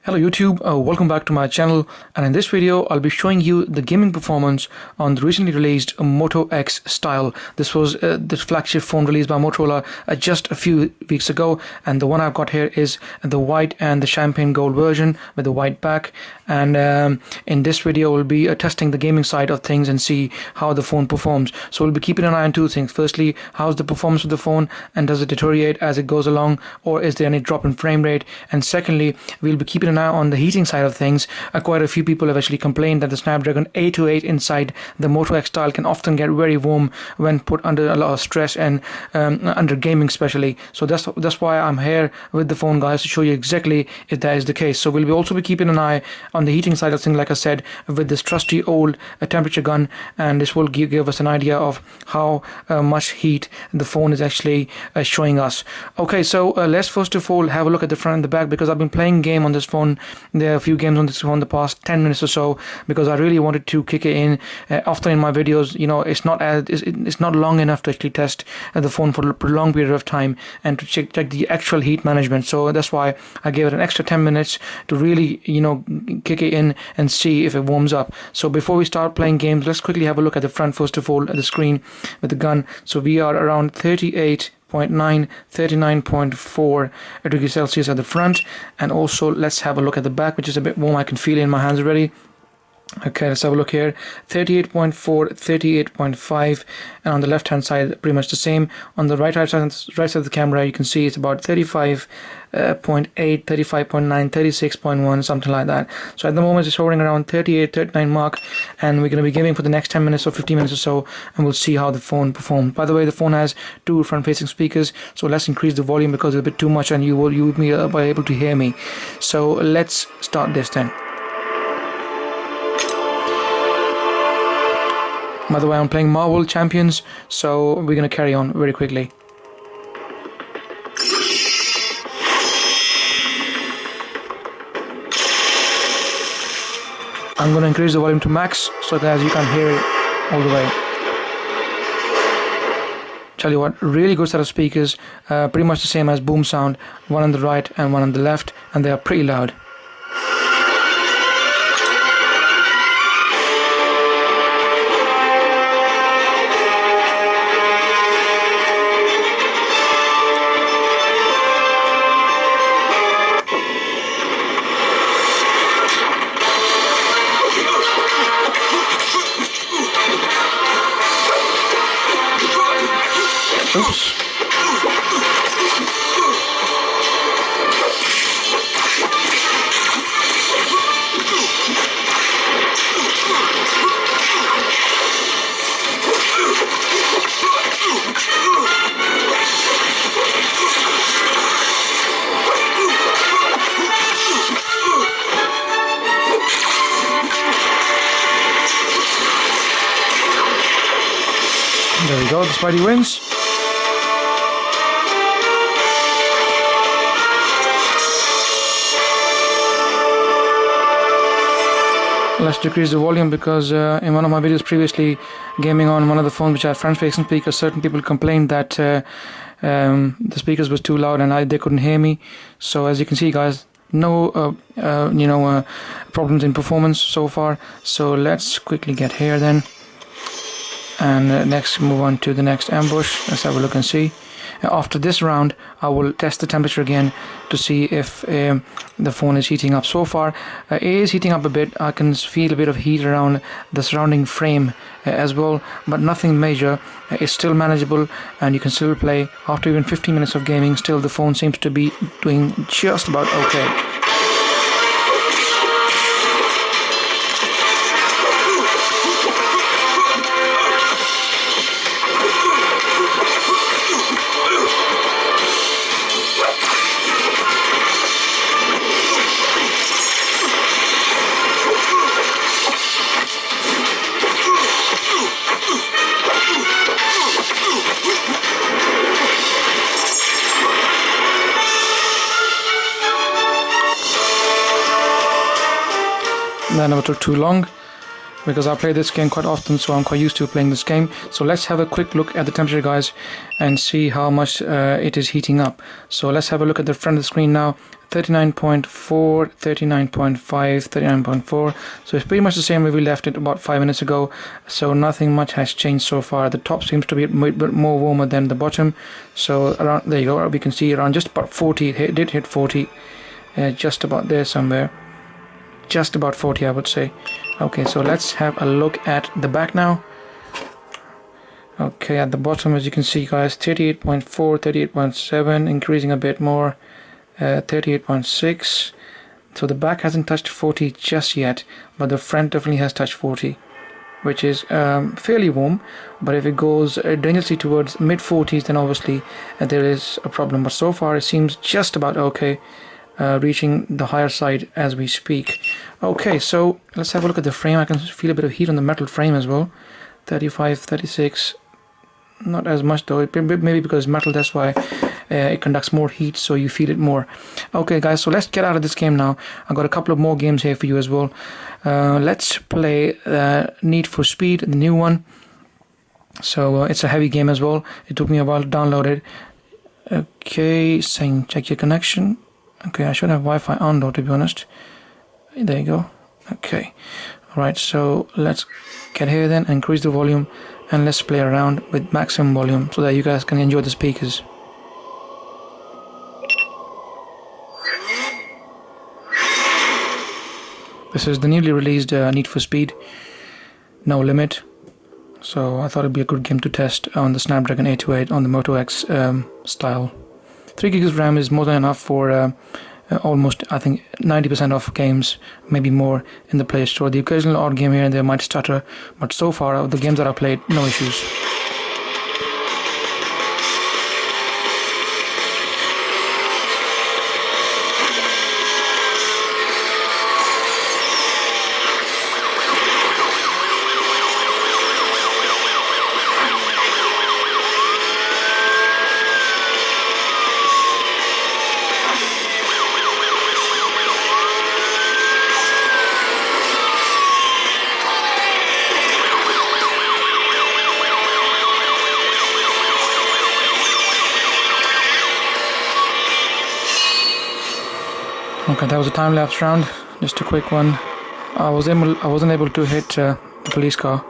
Hello YouTube, welcome back to my channel, and in this video I'll be showing you the gaming performance on the recently released Moto X Style. This was the flagship phone released by Motorola just a few weeks ago, and the one I've got here is the white and the champagne gold version with the white back. And in this video we'll be testing the gaming side of things and see how the phone performs. So we'll be keeping an eye on two things. Firstly, how's the performance of the phone, and does it deteriorate as it goes along, or is there any drop in frame rate? And secondly, we'll be keeping an eye on the heating side of things. Quite a few people have actually complained that the Snapdragon 828 inside the Moto X Style can often get very warm when put under a lot of stress, and under gaming especially. So that's why I'm here with the phone, guys, to show you exactly if that is the case. So we'll also be keeping an eye on the heating side of things, like I said, with this trusty old temperature gun, and this will give us an idea of how much heat the phone is actually showing us. Okay, so let's first of all have a look at the front and the back, because I've been playing game on this phone. There are a few games on this phone the past 10 minutes or so, because I really wanted to kick it in. Often in my videos, you know, it's not long enough to actually test the phone for a prolonged period of time and to check the actual heat management. So that's why I gave it an extra 10 minutes to really, you know, kick it in and see if it warms up. So before we start playing games, let's quickly have a look at the front first of all, at the screen with the gun. So we are around 39.4 degrees Celsius at the front, and also let's have a look at the back, which is a bit warm. I can feel it in my hands already. Okay, let's have a look here. 38.4, 38.5, and on the left hand side pretty much the same. On the right side of the camera you can see it's about 35.8, 35.9, 36.1, something like that. So at the moment it's hovering around 38, 39 mark, and we're going to be gaming for the next 10 minutes or 15 minutes or so, and we'll see how the phone performs. By the way, the phone has two front facing speakers, so let's increase the volume because it's a bit too much and you will be able to hear me. So let's start this then. By the way, I'm playing Marvel Champions, so we're going to carry on very quickly. I'm going to increase the volume to max so that you can hear it all the way. Tell you what, really good set of speakers, pretty much the same as Boom Sound, one on the right and one on the left, and they are pretty loud. Oops. There we go, the Spidey wins. Let's decrease the volume because in one of my videos previously, gaming on one of the phones which had front-facing speakers, certain people complained that the speakers was too loud and they couldn't hear me. So as you can see, guys, no problems in performance so far. So let's quickly get here then, and next move on to the next ambush. Let's have a look and see. After this round I will test the temperature again to see if the phone is heating up. So far it is heating up a bit. I can feel a bit of heat around the surrounding frame as well, but nothing major. It's still manageable and you can still play. After even 15 minutes of gaming, still the phone seems to be doing just about okay. That never took too long because I play this game quite often, so I'm quite used to playing this game. So let's have a quick look at the temperature, guys, and see how much it is heating up. So let's have a look at the front of the screen now. 39.4, 39.5, 39.4. So it's pretty much the same where we left it about 5 minutes ago. So nothing much has changed so far. The top seems to be a bit more warmer than the bottom. So around, there you go, we can see around just about 40. It did hit 40, just about there somewhere. Just about 40, I would say. Okay, so let's have a look at the back now. Okay, at the bottom, as you can see, guys, 38.4, 38.7, increasing a bit more. 38.6. So the back hasn't touched 40 just yet, but the front definitely has touched 40, which is fairly warm. But if it goes dangerously towards mid 40s, then obviously there is a problem. But so far it seems just about okay, reaching the higher side as we speak. Okay, so let's have a look at the frame. I can feel a bit of heat on the metal frame as well. 35, 36, not as much though, maybe because metal, that's why it conducts more heat, so you feel it more. Okay guys, so let's get out of this game now. I've got a couple of more games here for you as well. Let's play Need for Speed, the new one. So it's a heavy game as well. It took me a while to download it. Okay, saying check your connection. Okay, I should have Wi-Fi on though, to be honest. There you go. Okay, alright, so let's get here then, increase the volume, and let's play around with maximum volume so that you guys can enjoy the speakers. This is the newly released Need for Speed, No Limit. So I thought it'd be a good game to test on the Snapdragon 828 on the Moto X style. 3 GB of RAM is more than enough for almost, I think, 90% of games, maybe more, in the Play Store. The occasional odd game here and there might stutter, but so far, the games that I've played, no issues. Okay, that was a time-lapse round, just a quick one. I wasn't able to hit the police car.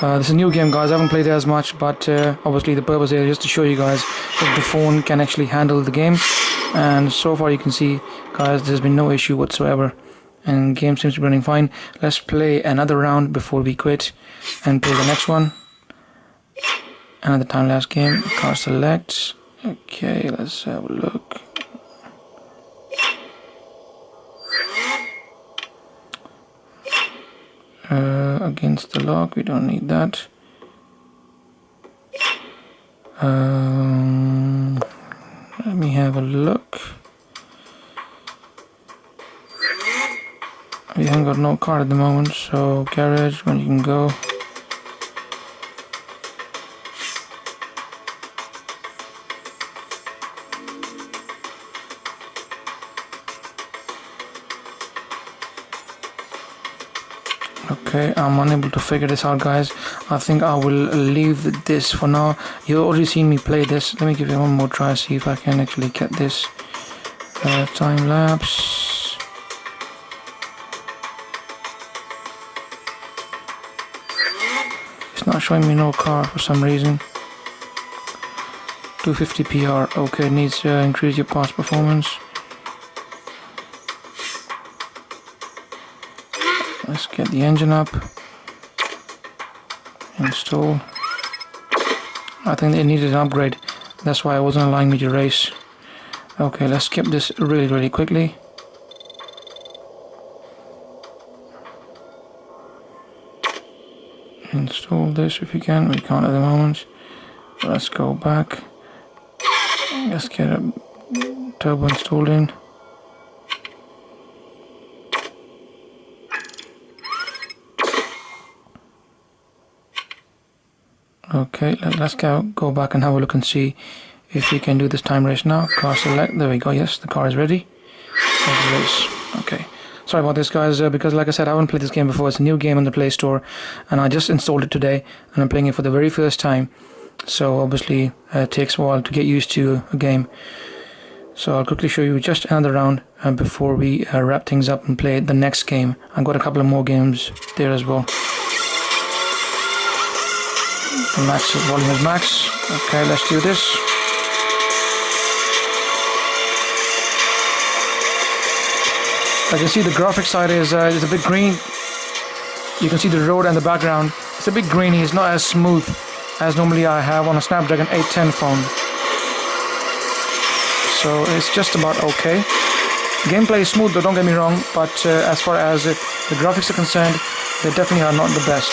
This is a new game, guys. I haven't played it as much, but obviously the purpose here is just to show you guys if the phone can actually handle the game. And so far you can see, guys, there's been no issue whatsoever, and the game seems to be running fine. Let's play another round before we quit and play the next one. Another time-lapse game. Car select. Okay, let's have a look. Against the lock, we don't need that. Let me have a look. We haven't got no car at the moment, so garage, when you can go. Okay, I'm unable to figure this out, guys. I think I will leave this for now. You've already seen me play this. Let me give it one more try, see if I can actually get this time lapse. It's not showing me no car for some reason. 250 PR. Okay, it needs to increase your past performance. Let's get the engine up. Install. I think it needed an upgrade. That's why it wasn't allowing me to race. Okay, let's skip this really quickly. Install this if you can. We can't at the moment. Let's go back. Let's get a turbo installed in. Okay, let's go back and have a look and see if we can do this time race now. Car select, there we go, yes, the car is ready. Race. Okay, sorry about this, guys, because like I said, I haven't played this game before. It's a new game on the Play Store, and I just installed it today, and I'm playing it for the very first time. So obviously it takes a while to get used to a game. So I'll quickly show you just another round before we wrap things up and play the next game. I've got a couple of more games there as well. The max volume is max. Okay, let's do this. I can see the graphics side is a bit green. You can see the road and the background. It's a bit grainy. It's not as smooth as normally I have on a Snapdragon 810 phone. So it's just about okay. Gameplay is smooth though, don't get me wrong, but as far as the graphics are concerned, they definitely are not the best.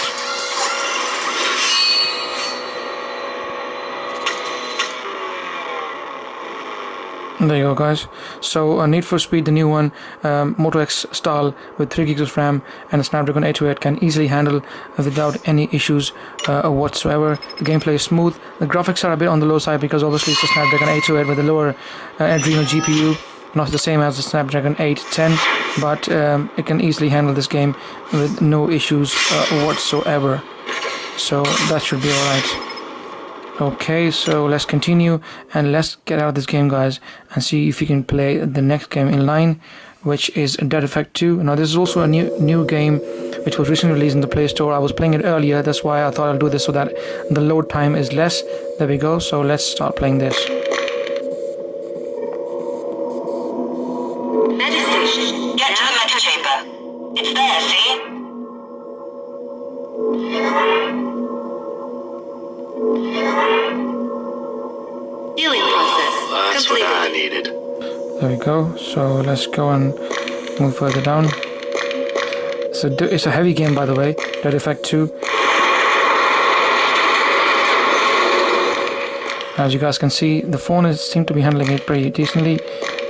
There you go, guys. So Need for Speed, the new one, Moto X style with 3 gigs of RAM and a Snapdragon 828 can easily handle without any issues whatsoever. The gameplay is smooth. The graphics are a bit on the low side because obviously it's a Snapdragon 828 with a lower Adreno GPU, not the same as the Snapdragon 810, but it can easily handle this game with no issues whatsoever. So that should be alright. Okay, so let's continue and let's get out of this game, guys, and see if we can play the next game in line, which is Dead Effect 2. Now this is also a new game which was recently released in the Play Store. I was playing it earlier, that's why I thought I'll do this so that the load time is less. There we go. So let's start playing this. Medistation. Get to the meta chamber. It's there, see? Healing process That's completed. what I needed. There we go. So let's go and move further down. So it's a heavy game, by the way, Dead Effect 2. As you guys can see, the phone seems to be handling it pretty decently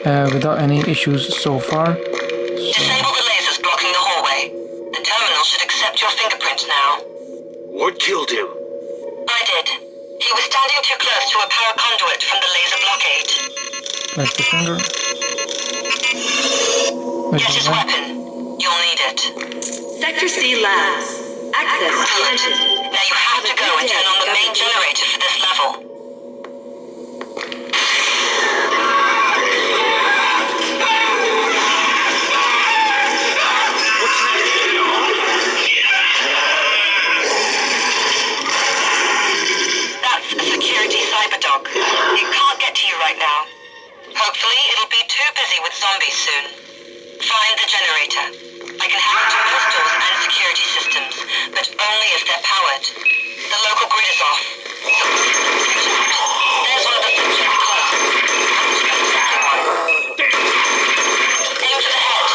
without any issues so far. Disable the lasers blocking the hallway. The terminal should accept your fingerprint now. What killed him? I did. He was standing too close to a power conduit from the laser blockade. Place the finger. Get his weapon. You'll need it. Sector C Labs. Access granted. Now you have to go and turn on the main generator for this level. That's a security cyberdog. It can't get to you right now. Hopefully it'll be too busy with zombies soon. Find the generator. I can hack into most doors and security systems, but only if they're powered. The local grid is off. There's one of the switches close. Aim for the head.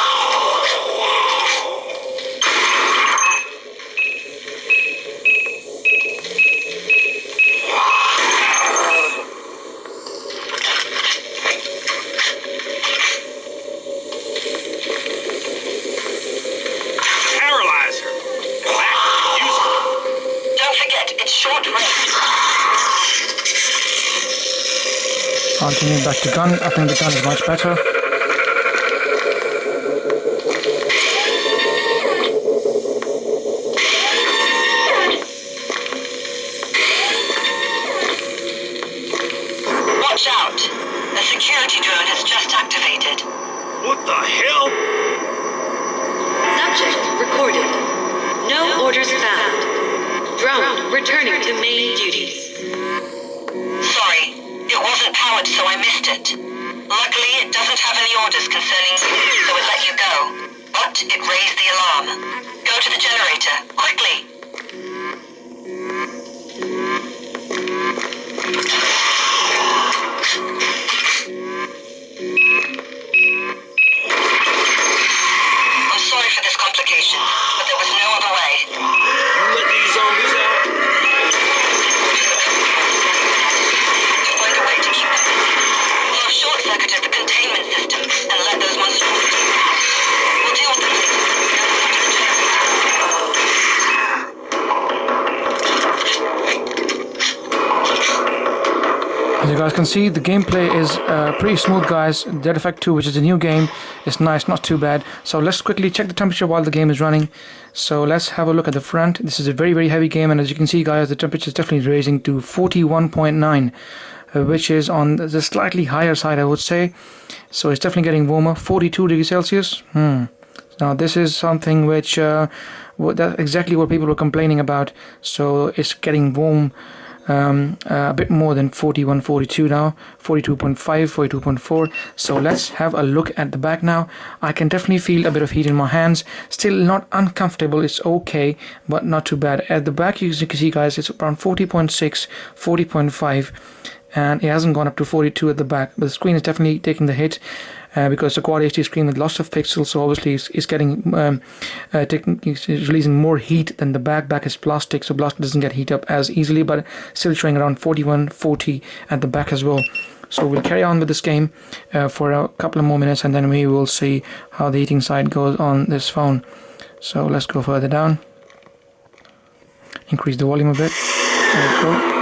Paralyzer. Use it. Don't forget, it's short range. Continue back to gun. I think the gun is much better. Watch out. The security drone has just activated. What the hell? Subject recorded. No orders found. Drone returning to main duties. Sorry, it wasn't powered, so I missed it. Luckily, it doesn't have any orders concerning you, so it let you go. But it raised the alarm. Go to the generator, quickly. I'm sorry for this complication, but there was no other way. You let these zombies out? To find a way to keep them. We'll have short-circuited the containment system and let those monstrosities pass. We'll deal with them later. As you guys can see, the gameplay is pretty smooth, guys. Dead Effect 2, which is a new game, is nice, not too bad. So let's quickly check the temperature while the game is running. So let's have a look at the front. This is a very heavy game, and as you can see, guys, the temperature is definitely raising to 41.9. which is on the slightly higher side, I would say. So it's definitely getting warmer. 42 degrees Celsius. Now this is something which that's exactly what people were complaining about. So it's getting warm, a bit more than 41, 42 now, 42.5, 42.4. So let's have a look at the back now. I can definitely feel a bit of heat in my hands. Still not uncomfortable, it's okay, but not too bad. At the back, you can see, guys, it's around 40.6, 40.5, and it hasn't gone up to 42 at the back, but the screen is definitely taking the hit. Because it's a quad HD screen with lots of pixels, so obviously it's getting it's releasing more heat than the back. Back is plastic, so plastic doesn't get heat up as easily, but still showing around 41, 40 at the back as well. So we'll carry on with this game for a couple of more minutes, and then we will see how the heating side goes on this phone. So let's go further down, increase the volume a bit. There we go.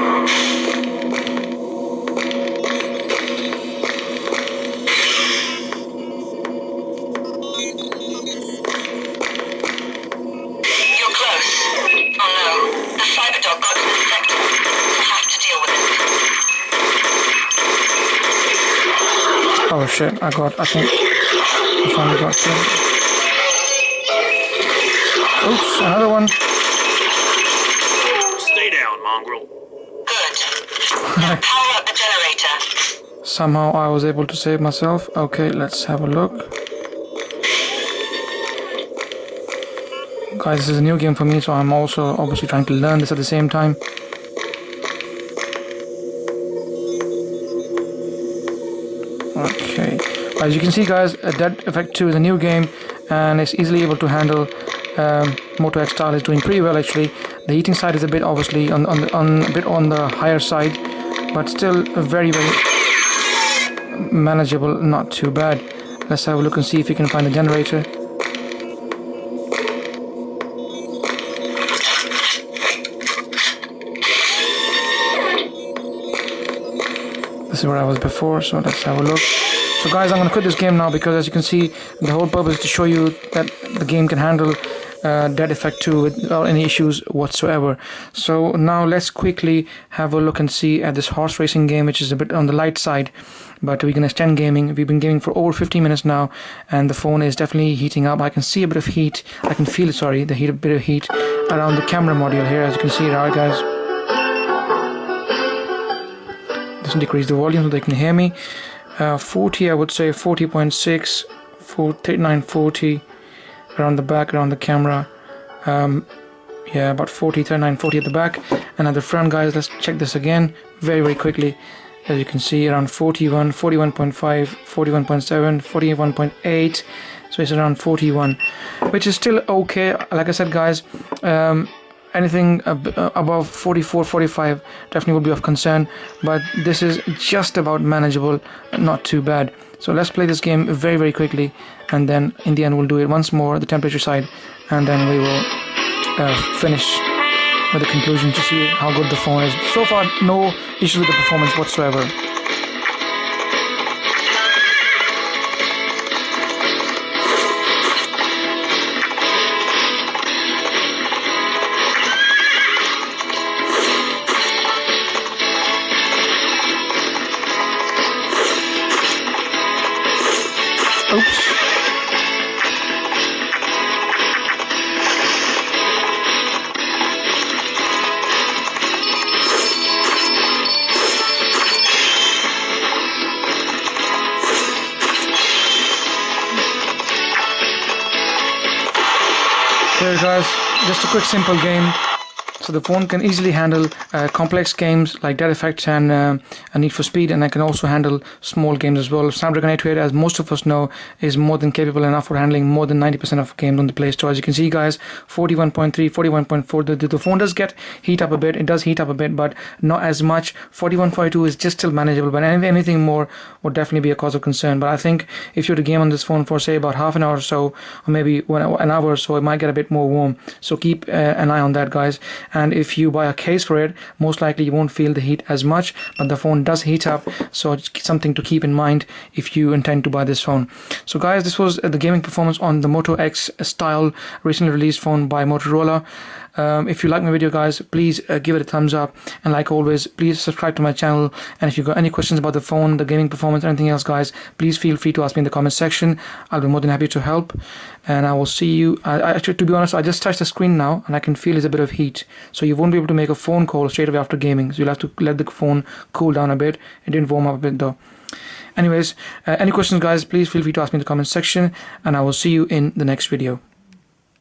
Oh shit, I think I finally got two. Oops, another one. Stay down, mongrel. Good. Power up the generator. Somehow I was able to save myself. Okay, let's have a look. Guys, this is a new game for me, so I'm also obviously trying to learn this at the same time. Okay, as you can see, guys, Dead Effect 2 is a new game and it's easily able to handle. Moto X style is doing pretty well actually. The heating side is a bit obviously on a bit on the higher side, but still very manageable, not too bad. Let's have a look and see if we can find the generator. This is where I was before, so let's have a look. So guys, I'm going to quit this game now because as you can see, the whole purpose is to show you that the game can handle Dead Effect 2 without any issues whatsoever. So now let's quickly have a look and see at this horse racing game, which is a bit on the light side, but we can extend gaming. We've been gaming for over 15 minutes now, and the phone is definitely heating up. I can see a bit of heat. I can feel it, sorry, a bit of heat around the camera module here, as you can see it, alright guys. Just decrease the volume so they can hear me. 40, I would say 40.6, 39, 40 around the back, around the camera. Yeah, about 40, 39, 40 at the back. And at the front, guys, let's check this again very quickly. As you can see, around 41, 41.5, 41.7, 41.8. So it's around 41, which is still okay. Like I said, guys, anything above 44, 45 definitely would be of concern, but this is just about manageable, not too bad. So let's play this game very quickly, and then in the end we'll do it once more, the temperature side, and then we will finish with the conclusion to see how good the phone is. So far, no issues with the performance whatsoever. Oops. There guys, just a quick simple game. So the phone can easily handle complex games like Dead Effect and Need for Speed, and I can also handle small games as well. Snapdragon 828, as most of us know, is more than capable enough for handling more than 90% of games on the Play Store. As you can see, guys, 41.3, 41.4. The phone does get heat up a bit. It does heat up a bit, but not as much. 41, 42 is just still manageable, but anything more would definitely be a cause of concern. But I think if you were to game on this phone for say about half an hour or so, or maybe an hour or so, it might get a bit more warm. So keep an eye on that, guys. and if you buy a case for it, most likely you won't feel the heat as much, but the phone does heat up, so it's something to keep in mind if you intend to buy this phone. So guys, this was the gaming performance on the Moto X style recently released phone by Motorola. If you like my video, guys, please give it a thumbs up, and like always, please subscribe to my channel. And if you've got any questions about the phone, the gaming performance, anything else, guys, please feel free to ask me in the comment section. I'll be more than happy to help, and I will see you. Actually, to be honest, I just touched the screen now and I can feel there's a bit of heat, so you won't be able to make a phone call straight away after gaming, so you'll have to let the phone cool down a bit. It didn't warm up a bit though. Anyways, any questions, guys, please feel free to ask me in the comment section, and I will see you in the next video.